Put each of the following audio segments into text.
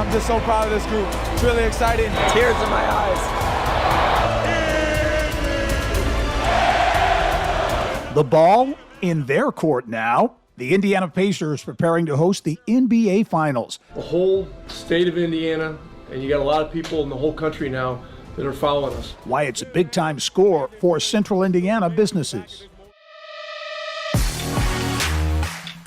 I'm just so proud of this group. It's really exciting. Tears in my eyes. The ball in their court now. The Indiana Pacers preparing to host the NBA Finals. The whole state of Indiana, and you got a lot of people in the whole country now that are following us. Why it's a big-time score for Central Indiana businesses.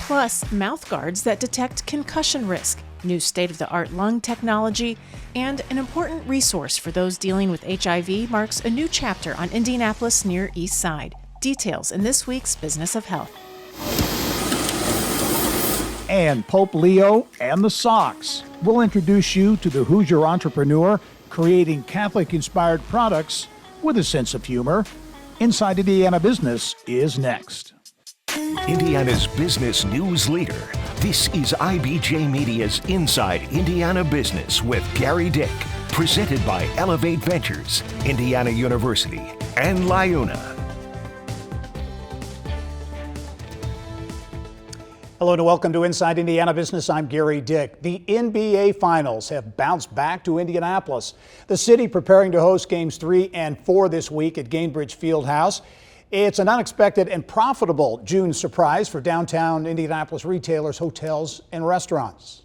Plus, mouth guards that detect concussion risk, new state-of-the-art lung technology, and an important resource for those dealing with HIV marks a new chapter on Indianapolis' Near East Side. Details in this week's Business of Health. And Pope Leo and the Sox will introduce you to the Hoosier entrepreneur creating Catholic-inspired products with a sense of humor. Inside Indiana Business is next. Indiana's business news leader. This is IBJ Media's Inside Indiana Business with Gerry Dick, presented by Elevate Ventures, Indiana University, and LIUNA. Hello and welcome to Inside Indiana Business. I'm Gerry Dick. The NBA Finals have bounced back to Indianapolis. The city preparing to host games 3 and 4 this week at Gainbridge Fieldhouse. It's an unexpected and profitable June surprise for downtown Indianapolis retailers, hotels, and restaurants.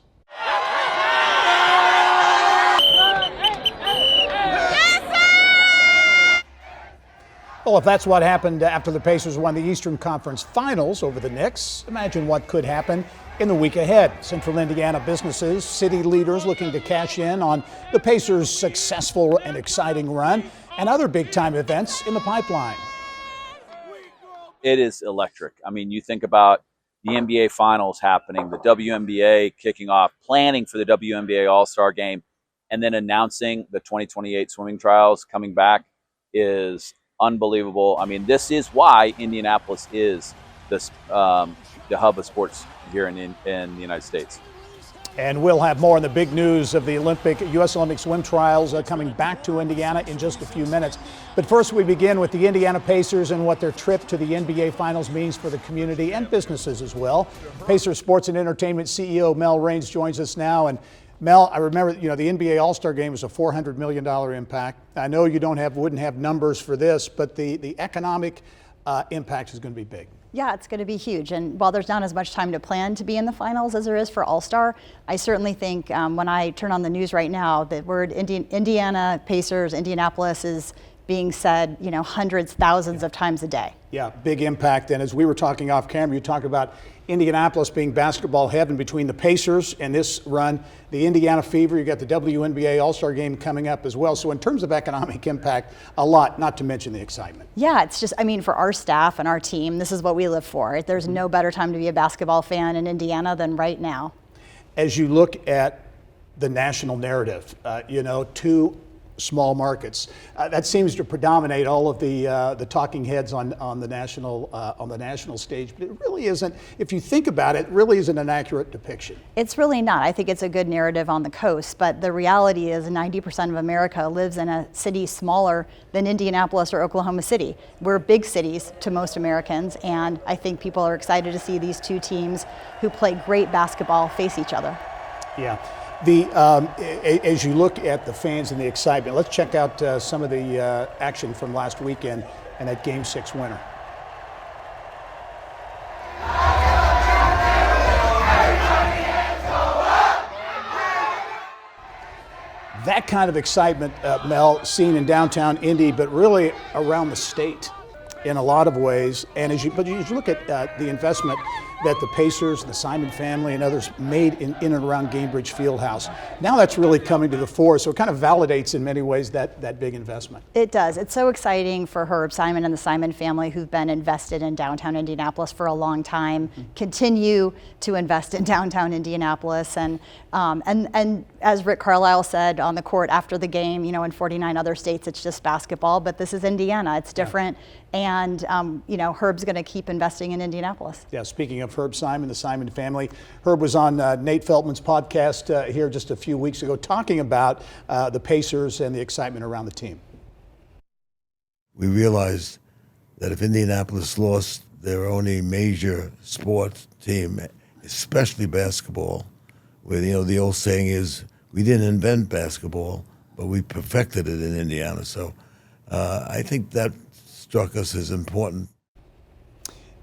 Well, if that's what happened after the Pacers won the Eastern Conference Finals over the Knicks, imagine what could happen in the week ahead. Central Indiana businesses, city leaders looking to cash in on the Pacers' successful and exciting run, and other big-time events in the pipeline. It is electric. I mean, you think about the NBA Finals happening, the WNBA kicking off, planning for the WNBA All-Star Game, and then announcing the 2028 swimming trials coming back is unbelievable. I mean, this is why Indianapolis is the hub of sports here in the United States. And we'll have more on the big news of the U.S. Olympic swim trials coming back to Indiana in just a few minutes. But first, we begin with the Indiana Pacers and what their trip to the NBA Finals means for the community and businesses as well. Pacers Sports and Entertainment CEO Mel Raines joins us now. And Mel, I remember, the NBA All-Star Game was a $400 million impact. I know you wouldn't have numbers for this, but the economic impact is going to be big. Yeah, it's going to be huge. And while there's not as much time to plan to be in the finals as there is for All-Star, I certainly think when I turn on the news right now, the word Indiana Pacers, Indianapolis is being said, hundreds, thousands of times a day. Yeah, big impact. And as we were talking off camera, you talked about Indianapolis being basketball heaven between the Pacers and this run, the Indiana Fever. You got the WNBA All-Star Game coming up as well. So in terms of economic impact, a lot, not to mention the excitement. Yeah, it's just, for our staff and our team, this is what we live for. There's no better time to be a basketball fan in Indiana than right now. As you look at the national narrative, two small markets, that seems to predominate all of the talking heads on the national stage. But it really isn't. If you think about it, it really isn't an accurate depiction. It's really not. I think it's a good narrative on the coast, but the reality is 90% of America lives in a city smaller than Indianapolis or Oklahoma City. We're big cities to most Americans, and I think people are excited to see these two teams who play great basketball face each other. Yeah. As you look at the fans and the excitement, let's check out some of the action from last weekend and that Game 6 winner. That kind of excitement, Mel, seen in downtown Indy, but really around the state in a lot of ways. And as you look at the investment that the Pacers, the Simon family, and others made in and around Gainbridge Fieldhouse. Now that's really coming to the fore, so it kind of validates in many ways that big investment. It does. It's so exciting for Herb Simon and the Simon family, who've been invested in downtown Indianapolis for a long time, continue to invest in downtown Indianapolis. And as Rick Carlisle said on the court after the game, in 49 other states it's just basketball, but this is Indiana. It's different. Yeah. And, Herb's going to keep investing in Indianapolis. Yeah, speaking of Herb Simon, the Simon family, Herb was on Nate Feldman's podcast here just a few weeks ago talking about the Pacers and the excitement around the team. We realized that if Indianapolis lost their only major sports team, especially basketball, where, the old saying is, we didn't invent basketball, but we perfected it in Indiana. So I think that struck us as important.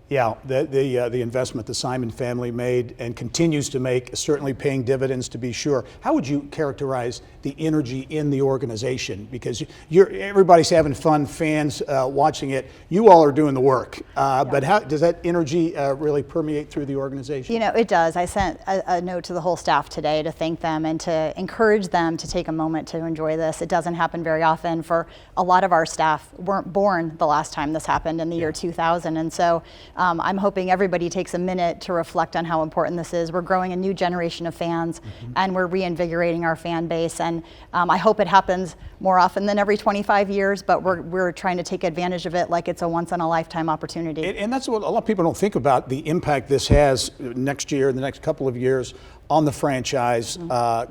Yeah, the investment the Simon family made and continues to make is certainly paying dividends, to be sure. How would you characterize the energy in the organization? Because everybody's having fun, fans watching it. You all are doing the work. But how does that energy really permeate through the organization? You know, it does. I sent a note to the whole staff today to thank them and to encourage them to take a moment to enjoy this. It doesn't happen very often. For a lot of our staff weren't born the last time this happened in the year 2000. And so I'm hoping everybody takes a minute to reflect on how important this is. We're growing a new generation of fans, and we're reinvigorating our fan base. And I hope it happens more often than every 25 years, but we're trying to take advantage of it like it's a once-in-a-lifetime opportunity. And that's what a lot of people don't think about, the impact this has next year, the next couple of years, on the franchise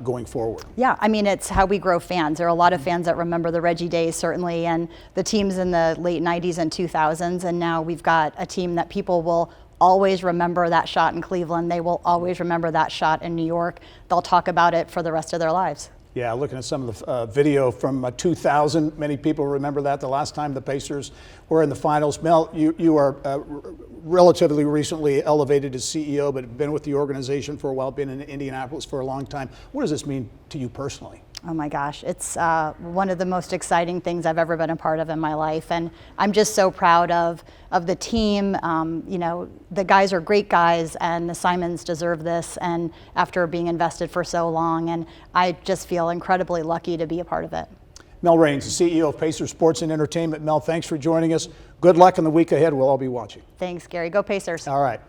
going forward. Yeah, I mean, it's how we grow fans. There are a lot of fans that remember the Reggie days, certainly, and the teams in the late 90s and 2000s, and now we've got a team that people will always remember that shot in Cleveland. They will always remember that shot in New York. They'll talk about it for the rest of their lives. Yeah, looking at some of the video from 2000, many people remember that, the last time the Pacers were in the finals. Mel, you are relatively recently elevated as CEO, but have been with the organization for a while, been in Indianapolis for a long time. What does this mean to you personally? Oh my gosh, it's one of the most exciting things I've ever been a part of in my life, and I'm just so proud of the team. You know, the guys are great guys, and the Simons deserve this, and after being invested for so long, and I just feel incredibly lucky to be a part of it. Mel Raines, the CEO of Pacers Sports and Entertainment. Mel, thanks for joining us. Good luck in the week ahead. We'll all be watching. Thanks, Gary. Go Pacers. All right.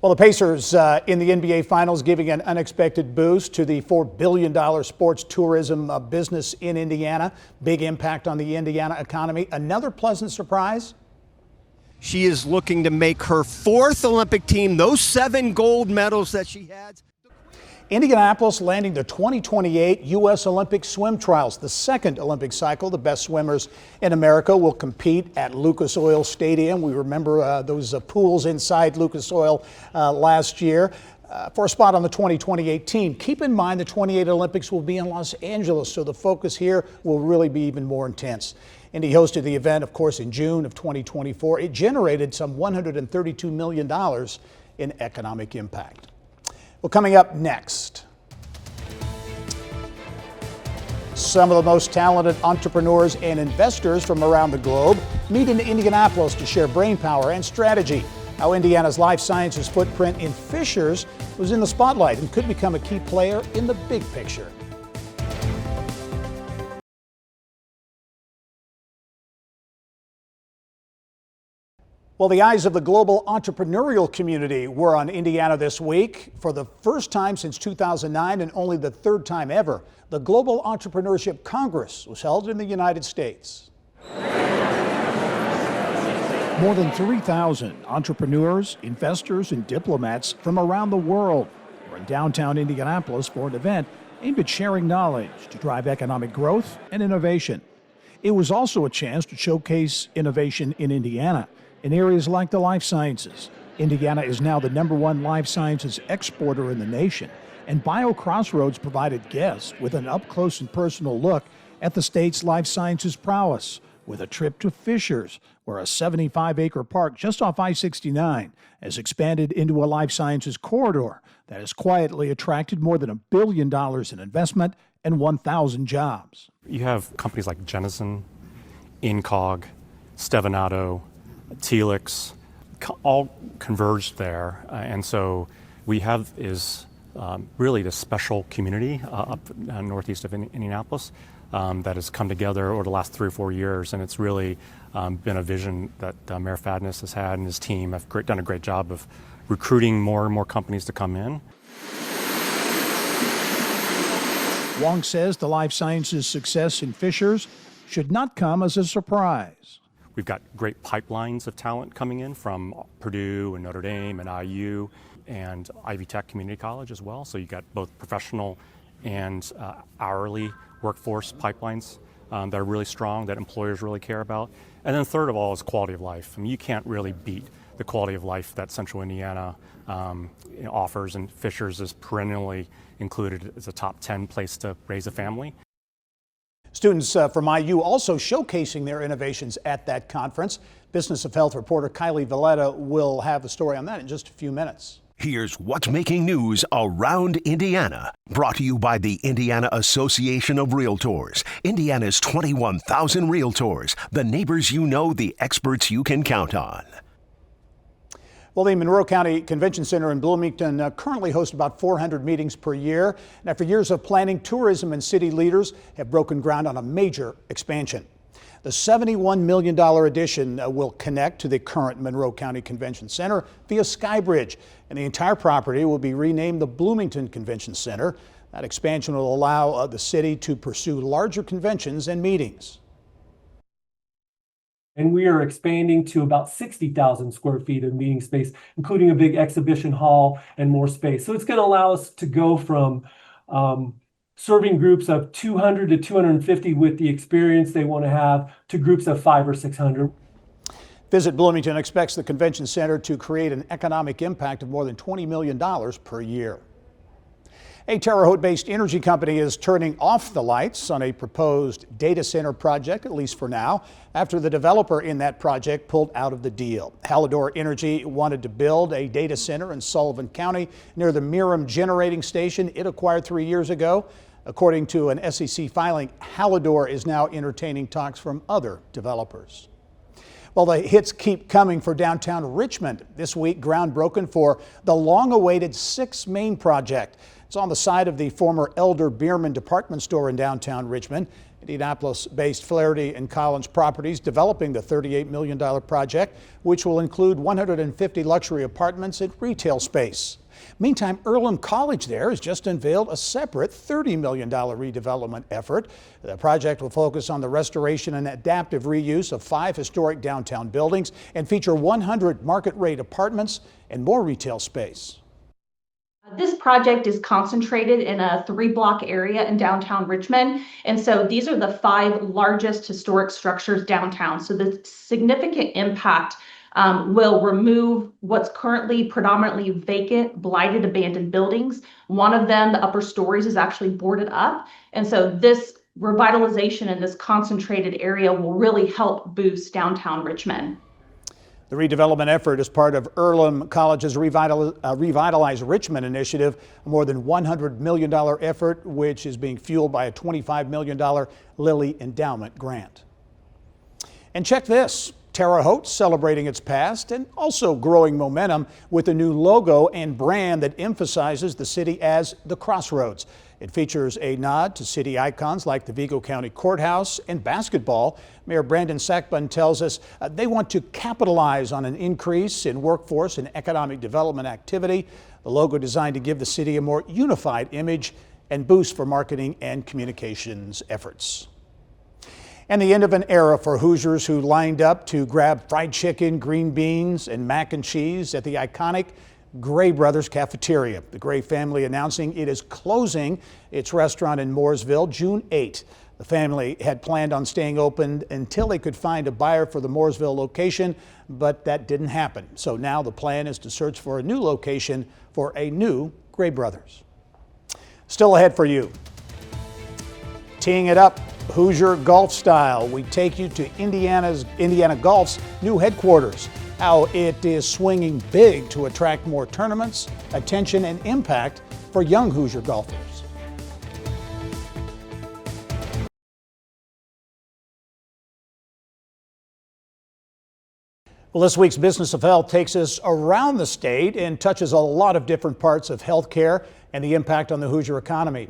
Well, the Pacers in the NBA Finals giving an unexpected boost to the $4 billion sports tourism business in Indiana. Big impact on the Indiana economy. Another pleasant surprise. She is looking to make her fourth Olympic team, those 7 gold medals that she had. Indianapolis landing the 2028 U.S. Olympic swim trials, the second Olympic cycle. The best swimmers in America will compete at Lucas Oil Stadium. We remember those pools inside Lucas Oil last year. For a spot on the 2028 team. Keep in mind the 28 Olympics will be in Los Angeles, so the focus here will really be even more intense. Indy hosted the event, of course, in June of 2024. It generated some $132 million in economic impact. Well, coming up next, some of the most talented entrepreneurs and investors from around the globe meet in Indianapolis to share brainpower and strategy. How Indiana's life sciences footprint in Fishers was in the spotlight and could become a key player in the big picture. Well, the eyes of the global entrepreneurial community were on Indiana this week. For the first time since 2009 and only the third time ever, the Global Entrepreneurship Congress was held in the United States. More than 3,000 entrepreneurs, investors, and diplomats from around the world were in downtown Indianapolis for an event aimed at sharing knowledge to drive economic growth and innovation. It was also a chance to showcase innovation in Indiana in areas like the life sciences. Indiana is now the #1 life sciences exporter in the nation, and BioCrossroads provided guests with an up-close and personal look at the state's life sciences prowess, with a trip to Fishers, where a 75-acre park just off I-69 has expanded into a life sciences corridor that has quietly attracted more than $1 billion in investment and 1,000 jobs. You have companies like Genison, Incog, Stevanato, Telix, all converged there, and so we have is really this special community up northeast of Indianapolis that has come together over the last 3 or 4 years, and it's really been a vision that Mayor Fadness has had and his team have done a great job of recruiting more and more companies to come in. Wong says the life sciences success in Fishers should not come as a surprise. We've got great pipelines of talent coming in from Purdue and Notre Dame and IU and Ivy Tech Community College as well. So you've got both professional and hourly workforce pipelines that are really strong, that employers really care about. And then third of all is quality of life. I mean, you can't really beat the quality of life that Central Indiana offers, and Fishers is perennially included as a top 10 place to raise a family. Students from IU also showcasing their innovations at that conference. Business of Health reporter Kylie Valletta will have a story on that in just a few minutes. Here's what's making news around Indiana. Brought to you by the Indiana Association of Realtors. Indiana's 21,000 realtors. The neighbors you know, the experts you can count on. Well, the Monroe County Convention Center in Bloomington currently hosts about 400 meetings per year. And after years of planning, tourism and city leaders have broken ground on a major expansion. The $71 million addition will connect to the current Monroe County Convention Center via Skybridge, and the entire property will be renamed the Bloomington Convention Center. That expansion will allow the city to pursue larger conventions and meetings. And we are expanding to about 60,000 square feet of meeting space, including a big exhibition hall and more space. So it's going to allow us to go from serving groups of 200 to 250 with the experience they want to have to groups of 500 or 600. Visit Bloomington expects the convention center to create an economic impact of more than $20 million per year. A Terre Haute-based energy company is turning off the lights on a proposed data center project, at least for now, after the developer in that project pulled out of the deal. Hallador Energy wanted to build a data center in Sullivan County near the Miram generating station it acquired 3 years ago. According to an SEC filing, Hallador is now entertaining talks from other developers. Well, the hits keep coming for downtown Richmond. This week, ground broken for the long-awaited 6 Main project. It's on the site of the former Elder Bierman department store in downtown Richmond. Indianapolis-based Flaherty and Collins Properties developing the $38 million project, which will include 150 luxury apartments and retail space. Meantime, Earlham College there has just unveiled a separate $30 million redevelopment effort. The project will focus on the restoration and adaptive reuse of 5 historic downtown buildings and feature 100 market-rate apartments and more retail space. This project is concentrated in a 3-block area in downtown Richmond. And so these are the 5 largest historic structures downtown. So the significant impact will remove what's currently predominantly vacant, blighted, abandoned buildings. One of them, the upper stories, is actually boarded up. And so this revitalization in this concentrated area will really help boost downtown Richmond. The redevelopment effort is part of Earlham College's Revitalize Richmond initiative, a more than $100 million effort, which is being fueled by a $25 million Lilly Endowment grant. And check this. Terre Haute celebrating its past and also growing momentum with a new logo and brand that emphasizes the city as the Crossroads. It features a nod to city icons like the Vigo County Courthouse and basketball. Mayor Brandon Sackbun tells us they want to capitalize on an increase in workforce and economic development activity. The logo designed to give the city a more unified image and boost for marketing and communications efforts. And the end of an era for Hoosiers who lined up to grab fried chicken, green beans, and mac and cheese at the iconic Gray Brothers Cafeteria. The Gray family announcing it is closing its restaurant in Mooresville June 8. The family had planned on staying open until they could find a buyer for the Mooresville location, but that didn't happen. So now the plan is to search for a new location for a new Gray Brothers. Still ahead for you. Teeing it up Hoosier golf style, we take you to Indiana Golf's new headquarters. How it is swinging big to attract more tournaments, attention, and impact for young Hoosier golfers. Well, this week's Business of Health takes us around the state and touches a lot of different parts of healthcare and the impact on the Hoosier economy.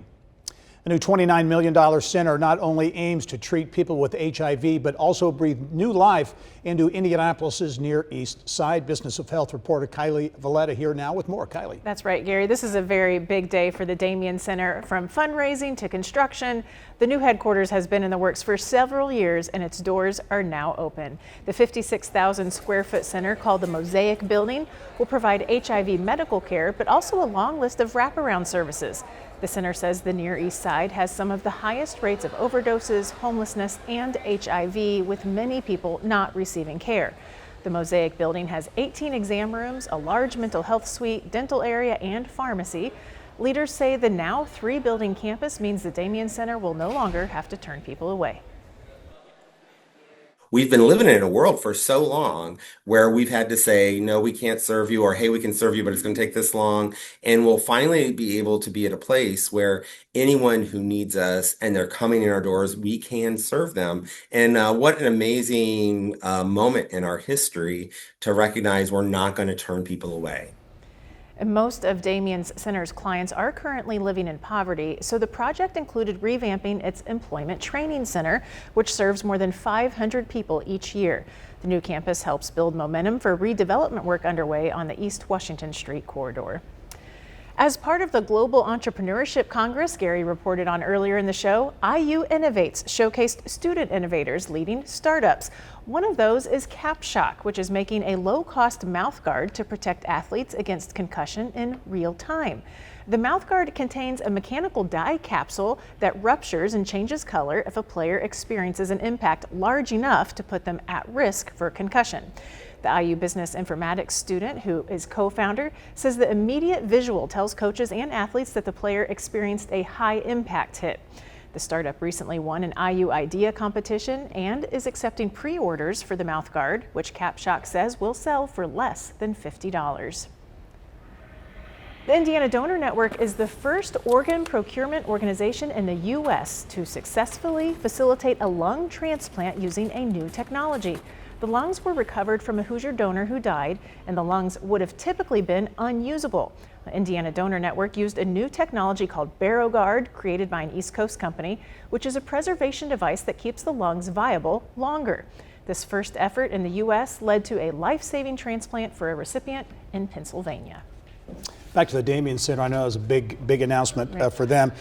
A new $29 million center not only aims to treat people with HIV, but also breathe new life into Indianapolis's Near East Side. Business of Health reporter Kylie Valletta here now with more. Kylie. That's right, Gary. This is a very big day for the Damien Center. From fundraising to construction, the new headquarters has been in the works for several years and its doors are now open. The 56,000 square foot center, called the Mosaic building, will provide HIV medical care, but also a long list of wraparound services. The center says the Near East Side has some of the highest rates of overdoses, homelessness, and HIV, with many people not receiving care. The Mosaic building has 18 exam rooms, a large mental health suite, dental area, and pharmacy. Leaders say the now 3-building campus means the Damien Center will no longer have to turn people away. We've been living in a world for so long where we've had to say, no, we can't serve you, or hey, we can serve you, but it's going to take this long. And we'll finally be able to be at a place where anyone who needs us and they're coming in our doors, we can serve them. And what an amazing moment in our history to recognize we're not going to turn people away. And most of Damien's Center's clients are currently living in poverty, so the project included revamping its employment training center, which serves more than 500 people each year. The new campus helps build momentum for redevelopment work underway on the East Washington Street corridor. As part of the Global Entrepreneurship Congress Gerry reported on earlier in the show, IU Innovates showcased student innovators leading startups. One of those is CapShock, which is making a low-cost mouthguard to protect athletes against concussion in real time. The mouthguard contains a mechanical dye capsule that ruptures and changes color if a player experiences an impact large enough to put them at risk for concussion. The IU Business Informatics student, who is co-founder, says the immediate visual tells coaches and athletes that the player experienced a high-impact hit. The startup recently won an IU Idea competition and is accepting pre-orders for the mouthguard, which CapShock says will sell for less than $50. The Indiana Donor Network is the first organ procurement organization in the U.S. to successfully facilitate a lung transplant using a new technology. The lungs were recovered from a Hoosier donor who died, and the lungs would have typically been unusable. The Indiana Donor Network used a new technology called BaroGuard, created by an East Coast company, which is a preservation device that keeps the lungs viable longer. This first effort in the U.S. led to a life-saving transplant for a recipient in Pennsylvania. Back to the Damien Center, I know it was a big announcement for them.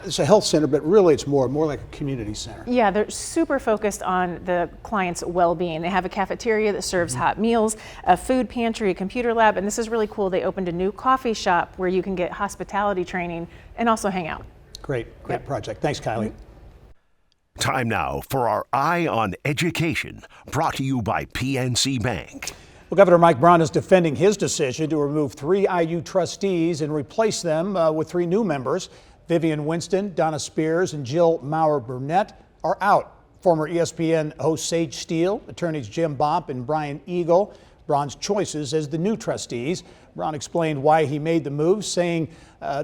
It's a health center, but really it's more like a community center. Yeah, they're super focused on the client's well-being. They have a cafeteria that serves hot meals, a food pantry, a computer lab, and this is really cool. They opened a new coffee shop where you can get hospitality training and also hang out. Great project. Thanks, Kylie. Time now for our Eye on Education, brought to you by PNC Bank. Well, Governor Mike Brown is defending his decision to remove 3 IU trustees and replace them with 3 new members. Vivian Winston, Donna Spears, and Jill Maurer-Burnett are out. Former ESPN host Sage Steele, attorneys Jim Bopp and Brian Eagle, Brown's choices as the new trustees. Brown explained why he made the move, saying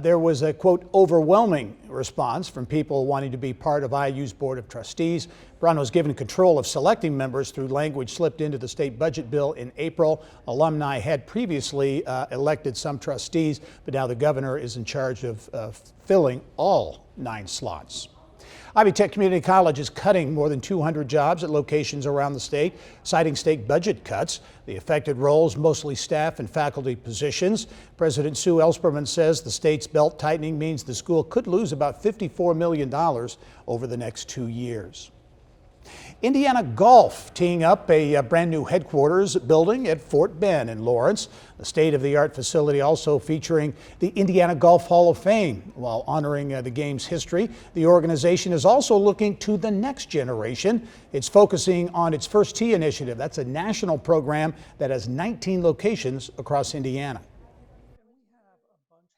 there was a, quote, overwhelming response from people wanting to be part of IU's Board of Trustees. Brown was given control of selecting members through language slipped into the state budget bill in April. Alumni had previously elected some trustees, but now the governor is in charge of filling all 9 slots. Ivy Tech Community College is cutting more than 200 jobs at locations around the state, citing state budget cuts. The affected roles, mostly staff and faculty positions. President Sue Ellspermann says the state's belt tightening means the school could lose about $54 million over the next 2 years. Indiana Golf teeing up a brand new headquarters building at Fort Ben in Lawrence. The state-of-the-art facility also featuring the Indiana Golf Hall of Fame. While honoring the game's history, the organization is also looking to the next generation. It's focusing on its First Tee initiative. That's a national program that has 19 locations across Indiana.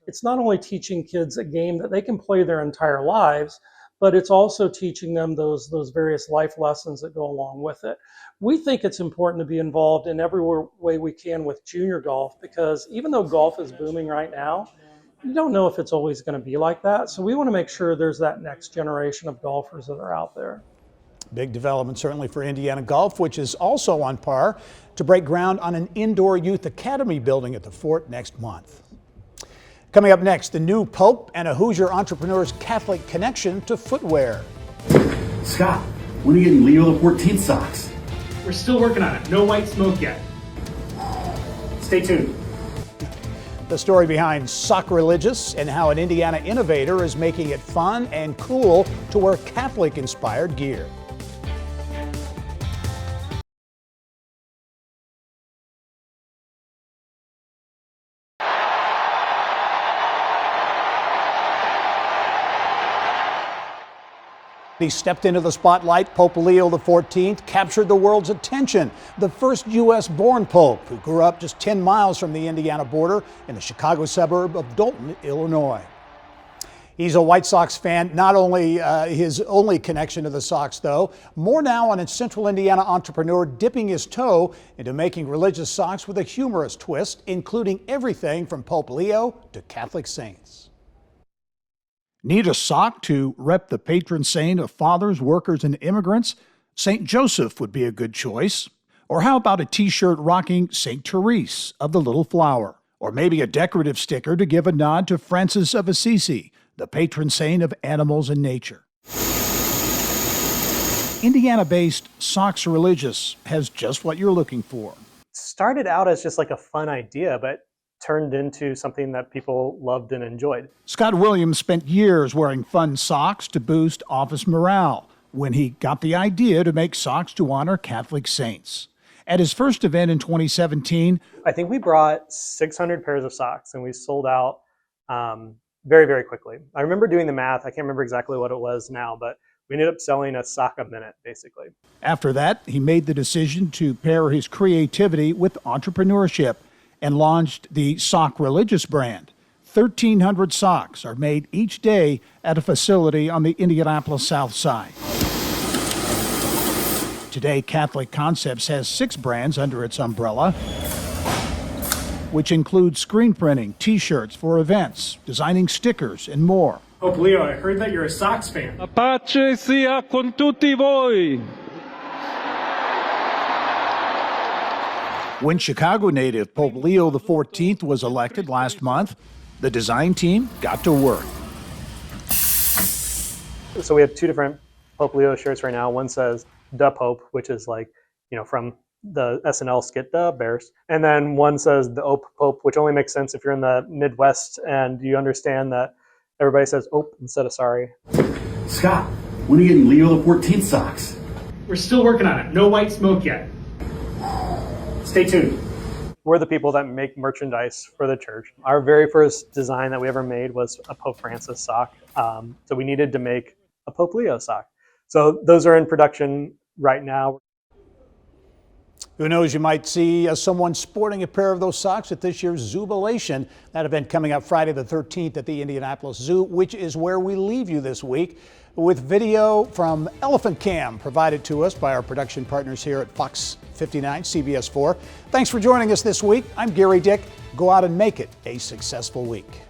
It's not only teaching kids a game that they can play their entire lives, but it's also teaching them those various life lessons that go along with it. We think it's important to be involved in every way we can with junior golf, because even though golf is booming right now, you don't know if it's always going to be like that. So we want to make sure there's that next generation of golfers that are out there. Big development certainly for Indiana Golf, which is also on par to break ground on an indoor youth academy building at the fort next month. Coming up next, the new Pope and a Hoosier entrepreneur's Catholic connection to footwear. Scott, when are you getting Leo the 14th socks? We're still working on it. No white smoke yet. Stay tuned. The story behind Sockreligious and how an Indiana innovator is making it fun and cool to wear Catholic-inspired gear. He stepped into the spotlight. Pope Leo XIV captured the world's attention. The first U.S.-born pope who grew up just 10 miles from the Indiana border in the Chicago suburb of Dalton, Illinois. He's a White Sox fan, not only his only connection to the Sox, though. More now on a central Indiana entrepreneur dipping his toe into making religious socks with a humorous twist, including everything from Pope Leo to Catholic saints. Need a sock to rep the patron saint of fathers, workers, and immigrants? St. Joseph would be a good choice. Or how about a t-shirt rocking St. Therese of the Little Flower? Or maybe a decorative sticker to give a nod to Francis of Assisi, the patron saint of animals and nature. Indiana-based Socks Religious has just what you're looking for. Started out as just like a fun idea, but turned into something that people loved and enjoyed. Scott Williams spent years wearing fun socks to boost office morale when he got the idea to make socks to honor Catholic saints. At his first event in 2017, I think we brought 600 pairs of socks and we sold out very, very quickly. I remember doing the math. I can't remember exactly what it was now, but we ended up selling a sock a minute, basically. After that, he made the decision to pair his creativity with entrepreneurship and launched the Sock Religious brand. 1,300 socks are made each day at a facility on the Indianapolis South Side. Today, Catholic Concepts has 6 brands under its umbrella, which include screen printing, t-shirts for events, designing stickers, and more. Pope Leo, I heard that you're a Sox fan. Pace sia con tutti voi. When Chicago native Pope Leo XIV was elected last month, the design team got to work. So we have 2 different Pope Leo shirts right now. One says "Da Pope," which is like, from the SNL skit "Da Bears," and then one says "The Ope Pope," which only makes sense if you're in the Midwest and you understand that everybody says "Ope" instead of "sorry." Scott, when are you getting Leo XIV socks? We're still working on it. No white smoke yet. Stay tuned. We're the people that make merchandise for the church. Our very first design that we ever made was a Pope Francis sock. So we needed to make a Pope Leo sock. So those are in production right now. Who knows, you might see someone sporting a pair of those socks at this year's Zoobilation. That event coming up Friday the 13th at the Indianapolis Zoo, which is where we leave you this week with video from Elephant Cam provided to us by our production partners here at Fox 59, CBS 4. Thanks for joining us this week. I'm Gerry Dick. Go out and make it a successful week.